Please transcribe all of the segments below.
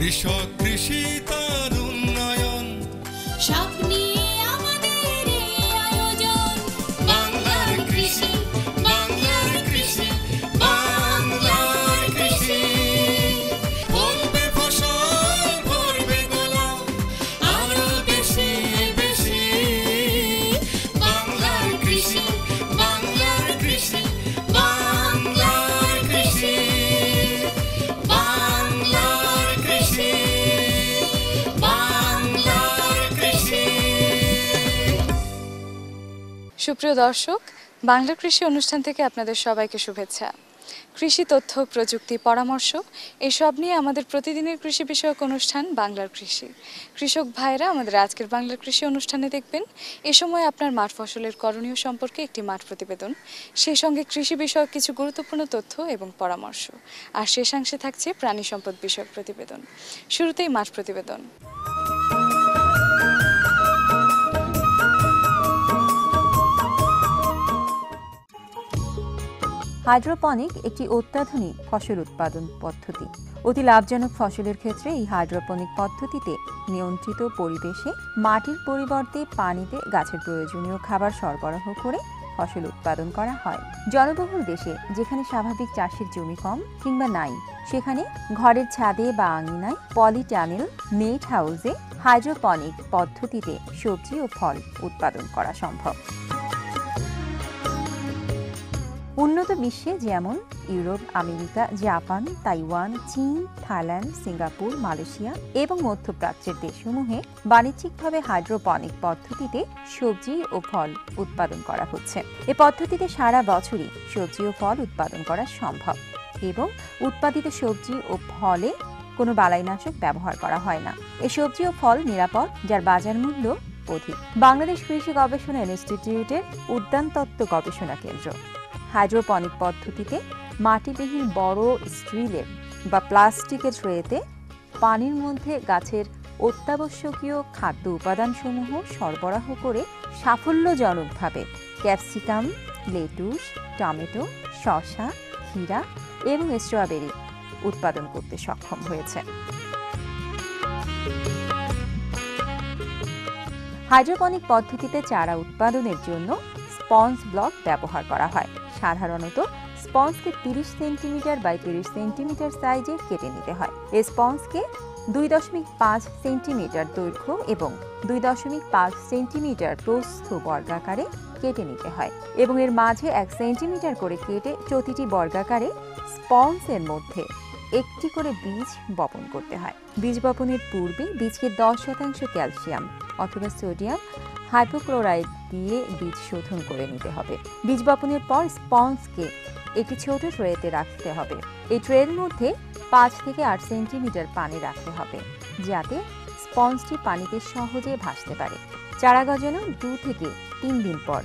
কৃষক কৃষি তার উন্নয়ন সব নিয়ে আমাদের এই আয়োজন। বাংলার কৃষি, বাংলার কৃষি, বাংলার কৃষি। ফলবে ফসল ভরবে গোলা আরো বেশি বেশি। বাংলার কৃষি, বাংলার কৃষি, বাংলার কৃষি, বাংলার কৃষি, বাংলার কৃষি। সুপ্রিয় দর্শক, বাংলা কৃষি অনুষ্ঠান থেকে আপনাদের সবাইকে শুভেচ্ছা। কৃষি তথ্য, প্রযুক্তি, পরামর্শ এসব নিয়ে আমাদের প্রতিদিনের কৃষি বিষয়ক অনুষ্ঠান বাংলার কৃষি। কৃষক ভাইরা আমাদের আজকের বাংলার কৃষি অনুষ্ঠানে দেখবেন এ সময় আপনার মাঠ ফসলের করণীয় সম্পর্কে একটি মাঠ প্রতিবেদন, সেই সঙ্গে কৃষি বিষয়ক কিছু গুরুত্বপূর্ণ তথ্য এবং পরামর্শ, আর শেষাংশে থাকছে প্রাণী সম্পদ বিষয়ক প্রতিবেদন। শুরুতেই মাঠ প্রতিবেদন। হাইড্রোপনিক একটি অত্যাধুনিক ফসল উৎপাদন পদ্ধতি। অতি লাভজনক ফসলের ক্ষেত্রে এই হাইড্রোপনিক পদ্ধতিতে নিয়ন্ত্রিত পরিবেশে মাটির পরিবর্তে পানিতে গাছের প্রয়োজনীয় খাবার সরবরাহ করে ফসল উৎপাদন করা হয়। জনবহুল দেশে যেখানে স্বাভাবিক চাষের জমি কম কিংবা নাই, সেখানে ঘরের ছাদে বা আঙিনায় পলিটানেল নেট হাউসে হাইড্রোপনিক পদ্ধতিতে সবজি ও ফল উৎপাদন করা সম্ভব। উন্নত বিশ্বে যেমন ইউরোপ, আমেরিকা, জাপান, তাইওয়ান, চীন, থাইল্যান্ড, সিঙ্গাপুর, মালয়েশিয়া এবং মধ্যপ্রাচ্যের দেশসমূহে বাণিজ্যিকভাবে হাইড্রোপনিক পদ্ধতিতে সবজি ও ফল উৎপাদন করা হচ্ছে। এ পদ্ধতিতে সারা বছরই সবজি ও ফল উৎপাদন করা সম্ভব এবং উৎপাদিত সবজি ও ফলে কোনো বালাইনাশক ব্যবহার করা হয় না। এই সবজি ও ফল নিরাপদ, যার বাজার মূল্য অধিক। বাংলাদেশ কৃষি গবেষণা ইনস্টিটিউটের উদ্যান তত্ত্ব গবেষণা কেন্দ্র হাইড্রোপনিক পদ্ধতিতে মাটিবিহীন বড় স্টিলের বা প্লাস্টিকের ট্রেতে পানির মধ্যে গাছের অত্যাবশ্যকীয় খাদ্য উপাদানসমূহ সরবরাহ করে সাফল্যজনকভাবে ক্যাপসিকাম, লেটুস, টমেটো, শসা, ক্ষীরা এবং স্ট্রবেরি উৎপাদন করতে সক্ষম হয়েছে। হাইড্রোপনিক পদ্ধতিতে চারা উৎপাদনের জন্য স্পঞ্জ ব্লক ব্যবহার করা হয়। সাধারণত স্পঞ্জকে 30 সেন্টিমিটার বাই 30 সেন্টিমিটার সাইজে কেটে নিতে হয়। এই স্পঞ্জকে 2.5 সেন্টিমিটার দৈর্ঘ্য এবং 2.5 সেন্টিমিটার প্রস্থ বর্গাকারে কেটে নিতে হয় এবং এর মাঝে 1 সেন্টিমিটার করে কেটে প্রতিটি বর্গাকারে স্পঞ্জের মধ্যে একটি করে বীজ বপন করতে হয়। বীজ বপনের পূর্বে বীজকে 10% ক্যালসিয়াম অথবা সোডিয়াম হাইপোক্লোরাইড দিয়ে বীজ শোধন করে নিতে হবে। বীজ বপনের পর স্পঞ্জকে একটি ছোট ট্রেতে রাখতে হবে। এই ট্রের মধ্যে 5 থেকে 8 সেন্টিমিটার পানি রাখতে হবে, যাতে স্পঞ্জটি পানিতে সহজে ভাসতে পারে। চারা গজানোর 2 থেকে 3 দিন পর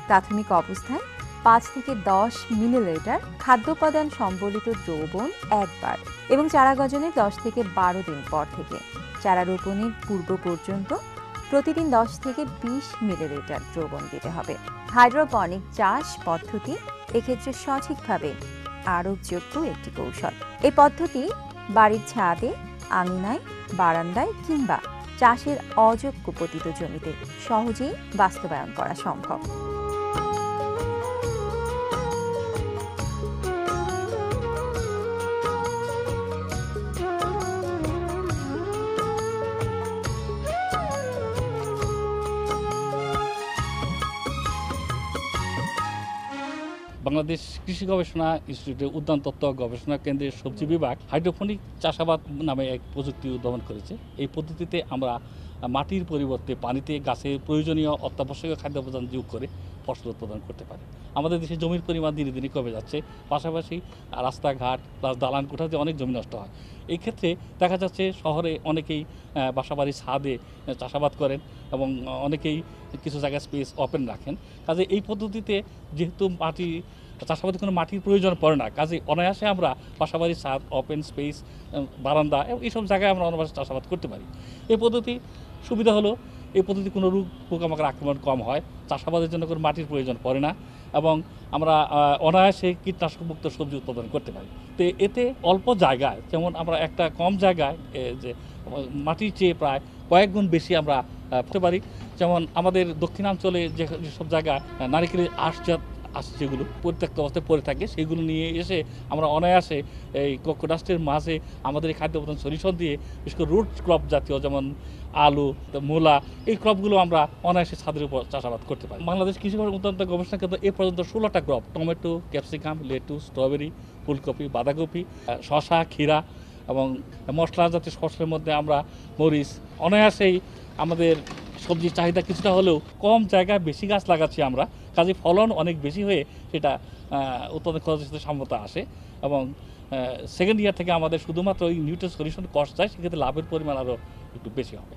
প্রাথমিক অবস্থায় 5 থেকে 10 মিলিলিটার খাদ্যোপাদান সম্বলিত দ্রবণ একবার এবং চারা গজানোর 10 থেকে 12 দিন পর থেকে চারা রোপণের পূর্ব পর্যন্ত প্রতিদিন 10 থেকে 20 মিলিলিটার দ্রবণ দিতে হবে। হাইড্রোপনিক চাষ পদ্ধতি এক্ষেত্রে সঠিকভাবে আরোগ্যযোগ্য একটি কৌশল। এই পদ্ধতি বাড়ির ছাদে, আঙিনায়, বারান্দায় কিংবা চাষের অযোগ্য পতিত জমিতে সহজেই বাস্তবায়ন করা সম্ভব। বাংলাদেশ কৃষি গবেষণা ইনস্টিটিউটের উদ্যান তত্ত্ব গবেষণা কেন্দ্রের সবজি বিভাগ হাইড্রোপনিক চাষাবাদ নামে এক প্রযুক্তি উদ্ভাবন করেছে। এই পদ্ধতিতে আমরা মাটির পরিবর্তে পানিতে গাছের প্রয়োজনীয় অত্যাবশ্যকীয় খাদ্য উপাদান যোগ করে ফসল উৎপাদন করতে পারে। আমাদের দেশে জমির পরিমাণ দিনে দিনে কমে যাচ্ছে, পাশাপাশি রাস্তাঘাট প্লাস দালান কোঠাতে অনেক জমি নষ্ট হয়। এই ক্ষেত্রে দেখা যাচ্ছে শহরে অনেকেই বাসাবাড়ির ছাদে চাষাবাদ করেন এবং অনেকেই কিছু জায়গায় স্পেস ওপেন রাখেন। কাজে এই পদ্ধতিতে যেহেতু চাষাবাদে কোনো মাটির প্রয়োজন পড়ে না, কাজে অনায়াসে আমরা বাসাবাড়ির ছাদ, ওপেন স্পেস, বারান্দা এবং এইসব জায়গায় আমরা অনায়াসে চাষাবাদ করতে পারি। এই পদ্ধতি সুবিধা হলো এই পদ্ধতি কোনো রোগ পোকামাকড় আক্রমণ কম হয়, চাষাবাদের জন্য কোনো মাটির প্রয়োজন পড়ে না, এবং আমরা অনায়াসে কীটনাশকমুক্ত সবজি উৎপাদন করতে পারি। তো এতে অল্প জায়গায়, যেমন আমরা একটা কম জায়গায় যে মাটির চেয়ে প্রায় কয়েক গুণ বেশি আমরা করতে পারি। যেমন আমাদের দক্ষিণাঞ্চলে যেসব জায়গায় নারিকেলের আঁশজাত যেগুলো পরিত্যক্ত অবস্থায় পড়ে থাকে, সেগুলো নিয়ে এসে আমরা অনায়াসে এই কোকোডাস্টের মাঝে আমাদের এই খাদ্য উৎপাদন সলিউশন দিয়ে, বিশেষ করে রুট ক্রপ জাতীয় যেমন আলু, মূলা, এই ক্রপগুলো আমরা অনায়াসে ছাদের উপর চাষাবাদ করতে পারি। বাংলাদেশ কৃষি উন্নত গবেষণা কেন্দ্র এ পর্যন্ত 16টা crop, tomato, capsicum, lettuce, strawberry, ফুলকপি, বাঁধাকপি, শসা, ক্ষীরা এবং মশলা জাতীয় ফসলের মধ্যে আমরা মরিচ, অনায়াসেই আমাদের সবজির চাহিদা কিছুটা হলেও কম জায়গায় বেশি গাছ লাগাচ্ছি আমরা, কাজে ফলন অনেক বেশি হয়ে সেটা উৎপাদন খরচের সাথে সম্মত আসে। এবং সেকেন্ড ইয়ার থেকে আমাদের শুধুমাত্র ওই নিউট্রিয়েন্ট সলিউশন কস্ট যায়, সেক্ষেত্রে লাভের পরিমাণ আরও একটু বেশি হবে।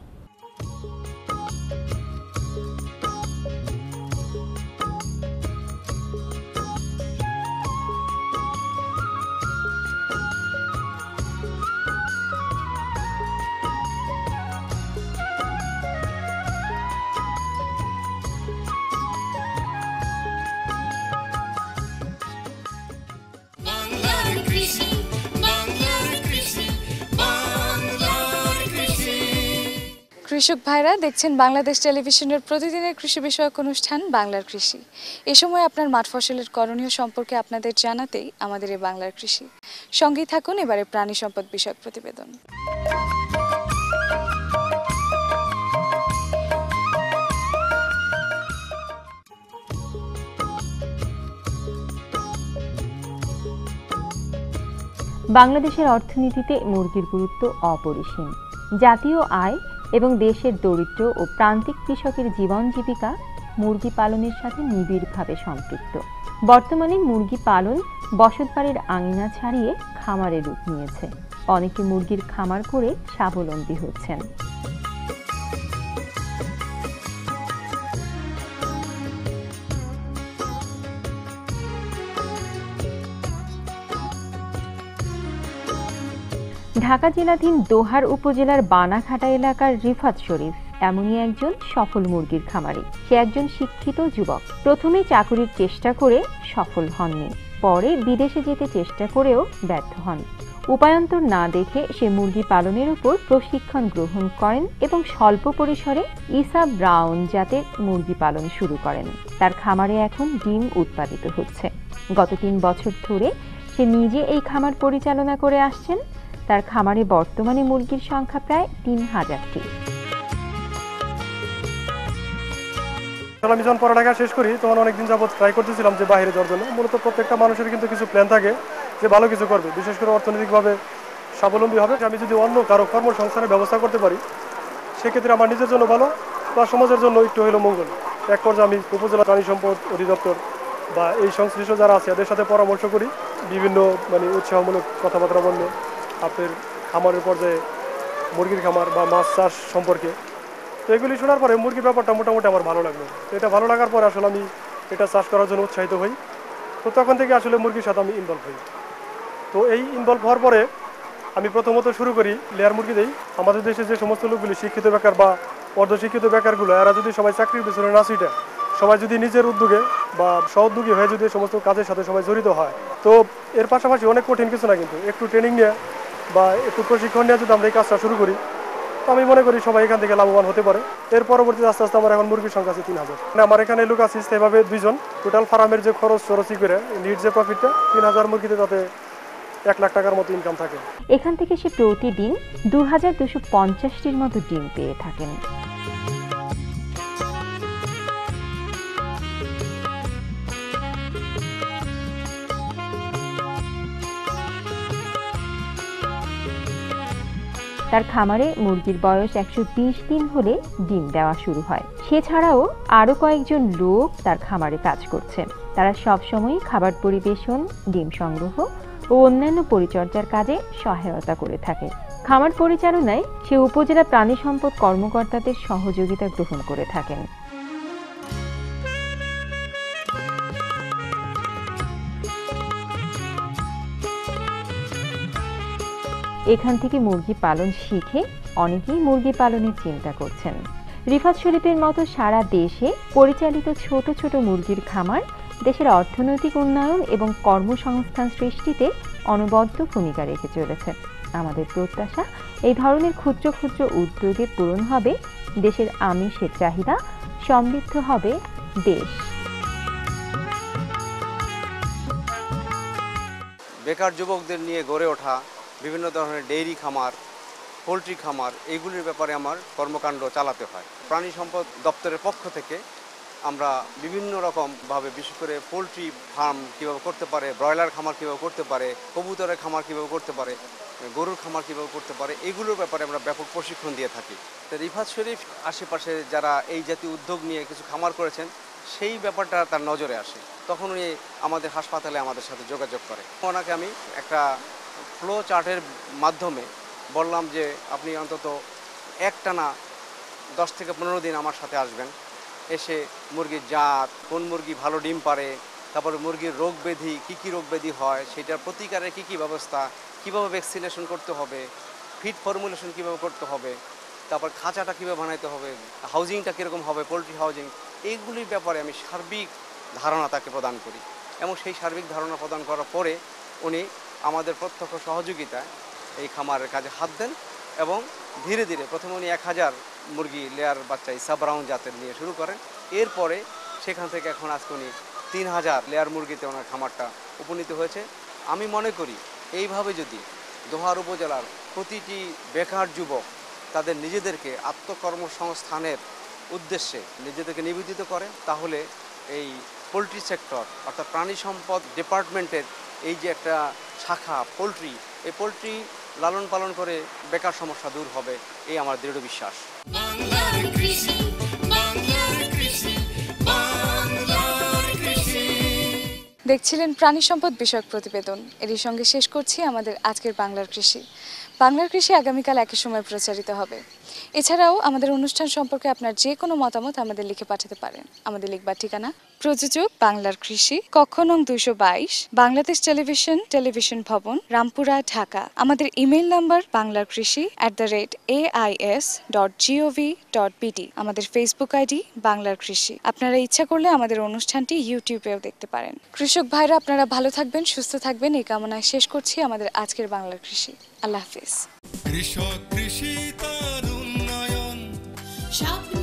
বাংলার কৃষি, বাংলার কৃষি, বাংলার কৃষি। কৃষক ভাইরা দেখছেন বাংলাদেশ টেলিভিশনের প্রতিদিনের কৃষি বিষয়ক অনুষ্ঠান বাংলার কৃষি। এ সময় আপনার মাঠ ফসলের করণীয় সম্পর্কে আপনাদের জানাতেই আমাদের এই বাংলার কৃষি। সঙ্গেই থাকুন এবারে প্রাণী সম্পদ বিষয়ক প্রতিবেদন। বাংলাদেশের অর্থনীতিতে মুরগির গুরুত্ব অপরিসীম। জাতীয় আয় এবং দেশের দরিদ্র ও প্রান্তিক কৃষকের জীবন জীবিকা মুরগি পালনের সাথে নিবিড়ভাবে সম্পৃক্ত। বর্তমানে মুরগি পালন বসতবাড়ির আঙিনা ছাড়িয়ে খামারে রূপ নিয়েছে। অনেকে মুরগির খামার করে স্বাবলম্বী হচ্ছেন। ঢাকা জেলাধীন দোহার উপজেলার বানাঘাটা এলাকার রিফাত শরীফ এমনই একজন সফল মুরগির খামারি। সে একজন শিক্ষিত যুবক। প্রথমে চাকুরির চেষ্টা করে সফল হননি, পরে বিদেশে যেতে চেষ্টা করেও ব্যর্থ হন। উপায়ন্তর না দেখে সে মুরগি পালনের উপর প্রশিক্ষণ গ্রহণ করেন এবং স্বল্প পরিসরে ইসা ব্রাউন জাতের মুরগি পালন শুরু করেন। তার খামারে এখন ডিম উৎপাদিত হচ্ছে। গত 3 বছর ধরে সে নিজে এই খামার পরিচালনা করে আসছেন। তার খামারে বর্তমানে মুরগির সংখ্যা প্রায় 3000টি। আমি যখন পড়ালেখা শেষ করি তখন অনেকদিন যাবত ট্রাই করতেছিলাম যে বাইরে যাওয়ার জন্য। মূলত প্রত্যেকটা মানুষের কিন্তু কিছু প্ল্যান থাকে যে ভালো কিছু করবে, বিশেষ করে অর্থনৈতিকভাবে স্বাবলম্বী হবে। আমি যদি অন্য কারো কর্মসংস্থানের ব্যবস্থা করতে পারি সেক্ষেত্রে আমার নিজের জন্য ভালো বা সমাজের জন্য একটু হলেও মঙ্গল। এক পর্যায়ে আমি উপজেলা প্রাণী সম্পদ অধিদপ্তর বা এই সংশ্লিষ্ট যারা আছে এদের সাথে পরামর্শ করি, বিভিন্ন উৎসাহমূলক কথাবার্তা বললে আপনার খামারের পর্যায়ে মুরগির খামার বা মাছ চাষ সম্পর্কে। তো এগুলি শোনার পরে মুরগির ব্যাপারটা মোটামুটি আমার ভালো লাগলো। তো এটা ভালো লাগার পরে আসলে আমি এটা চাষ করার জন্য উৎসাহিত হই। তো তখন থেকে আসলে মুরগির সাথে আমি ইনভলভ হই। তো এই ইনভলভ হওয়ার পরে আমি প্রথমত শুরু করি লেয়ার মুরগি দেই। আমাদের দেশে যে সমস্ত লোকগুলি শিক্ষিত বেকার বা অর্ধশিক্ষিত বেকারগুলো, এরা যদি সবাই চাকরির পেছনে না ছুটে, সবাই যদি নিজের উদ্যোগে বা সহোদ্যোগী হয়ে যদি সমস্ত কাজের সাথে সবাই জড়িত হয়, তো এর পাশাপাশি অনেক কঠিন কিছু না, কিন্তু একটু ট্রেনিং নিয়ে বা একটু প্রশিক্ষণ নিয়ে যদি আমরা এই কাজটা শুরু করি, তো আমি মনে করি সবাই এখান থেকে লাভবান হতে পারে। এর পরবর্তীতে আস্তে আস্তে আমার এখন মুরগির সংখ্যা আছে 3000। আমার এখানে লোক আছে সেভাবে 2 জন। টোটাল ফার্মের যে খরচ করে নিট যে প্রফিটটা 3000 মুরগিতে তাতে 1 লাখ টাকার মতো ইনকাম থাকে। এখান থেকে সে প্রতিদিন 2250টির মতো ডিম পেয়ে থাকেন। তার খামারে মুরগির বয়স 120 দিন হলে ডিম দেওয়া শুরু হয়। সেছাড়াও আরও কয়েকজন লোক তার খামারে কাজ করছেন। তারা সবসময় খাবার পরিবেশন, ডিম সংগ্রহ ও অন্যান্য পরিচর্যার কাজে সহায়তা করে থাকে। খামার পরিচালনায় সে উপজেলা প্রাণী সম্পদ কর্মকর্তাদের সহযোগিতা গ্রহণ করে থাকেন। এখান থেকে মুরগি পালন শিখে অনেকেই মুরগি পালনের চিন্তা করছেন। রিফাত শরীফের মতো সারা দেশে পরিচালিত ছোট ছোট মুরগির খামার দেশের অর্থনৈতিক উন্নয়ন এবং কর্মসংস্থান সৃষ্টিতে অনবদ্য ভূমিকা রেখে চলেছে। আমাদের প্রত্যাশা, এই ধরনের ক্ষুদ্র ক্ষুদ্র উদ্যোগে পূরণ হবে দেশের আমিষের চাহিদা, সমৃদ্ধ হবে দেশ। বেকার যুবকদের নিয়ে গড়ে ওঠা বিভিন্ন ধরনের ডেইরি খামার, পোলট্রি খামার, এইগুলির ব্যাপারে আমার কর্মকাণ্ড চালাতে হয়। প্রাণী সম্পদ দপ্তরের পক্ষ থেকে আমরা বিভিন্ন রকমভাবে, বিশেষ করে পোলট্রি ফার্ম কীভাবে করতে পারে, ব্রয়লার খামার কীভাবে করতে পারে, কবুতরের খামার কীভাবে করতে পারে, গরুর খামার কীভাবে করতে পারে, এগুলোর ব্যাপারে আমরা ব্যাপক প্রশিক্ষণ দিয়ে থাকি। তো রিফাত শরীফ আশেপাশে যারা এই জাতীয় উদ্যোগ নিয়ে কিছু খামার করেছেন, সেই ব্যাপারটা তার নজরে আসে। তখন উনি আমাদের হাসপাতালে আমাদের সাথে যোগাযোগ করে। ওনাকে আমি একটা ফ্লো চার্টের মাধ্যমে বললাম যে আপনি অন্তত একটানা 10 থেকে 15 দিন আমার সাথে আসবেন, এসে মুরগির জাত, কোন মুরগি ভালো ডিম পারে, তারপরে মুরগির রোগ ব্যাধি, কী রোগ ব্যাধি হয়, সেটার প্রতিকারের কী ব্যবস্থা, কীভাবে ভ্যাকসিনেশন করতে হবে, ফিড ফর্মুলেশন কীভাবে করতে হবে, তারপর খাঁচাটা কীভাবে বানাইতে হবে, হাউজিংটা কীরকম হবে, পোলট্রি হাউজিং, এইগুলির ব্যাপারে আমি সার্বিক ধারণা তাকে প্রদান করি। এবং সেই সার্বিক ধারণা প্রদান করার পরে উনি আমাদের প্রত্যক্ষ সহযোগিতায় এই খামারের কাজে হাত দেন এবং ধীরে ধীরে প্রথমে উনি 1000 মুরগি লেয়ার বাচ্চা ইসা ব্রাউন জাতের নিয়ে শুরু করেন। এরপরে সেখান থেকে এখন আজকে উনি 3000 লেয়ার মুরগিতে ওনার খামারটা উপনীত হয়েছে। আমি মনে করি এইভাবে যদি দোহার উপজেলার প্রতিটি বেকার যুবক তাদের নিজেদেরকে আত্মকর্মসংস্থানের উদ্দেশ্যে নিজেদেরকে নিবেদিত করে, তাহলে এই পোলট্রি সেক্টর অর্থাৎ প্রাণী সম্পদ ডিপার্টমেন্টের এই যে একটা শাখা পোলট্রি, এই পোলট্রি লালন পালন করে বেকার সমস্যা দূর হবে, এই আমার দৃঢ় বিশ্বাস। বাংলার কৃষি, বাংলার কৃষি, বাংলার কৃষি। দেখছিলেন প্রাণী সম্পদ বিষয়ক প্রতিবেদন। এরই সঙ্গে শেষ করছি আমাদের আজকের বাংলার কৃষি। বাংলার কৃষি আগামীকাল একই সময় প্রচারিত হবে। এছাড়াও আমাদের অনুষ্ঠান সম্পর্কে আপনার যে কোনো মতামত আমাদের লিখে পাঠাতে পারেন। আমাদের লিখবার ঠিকানা প্রযোজক বাংলার কৃষি, কক্ষ নং 222, বাংলাদেশ টেলিভিশন, টেলিভিশন ভবন, রামপুরা, ঢাকা। আমাদের ইমেইল নাম্বার banglarkrishi@ais.gov.bt। আমাদের ফেসবুক আইডি বাংলার কৃষি। আপনারা ইচ্ছা করলে আমাদের অনুষ্ঠানটি ইউটিউবেও দেখতে পারেন। কৃষক ভাইরা আপনারা ভালো থাকবেন, সুস্থ থাকবেন, এই কামনায় শেষ করছি আমাদের আজকের বাংলার কৃষি। আল্লাহ হাফিজ। কৃষক কৃষি তার উন্নয়ন, স্বপ্ন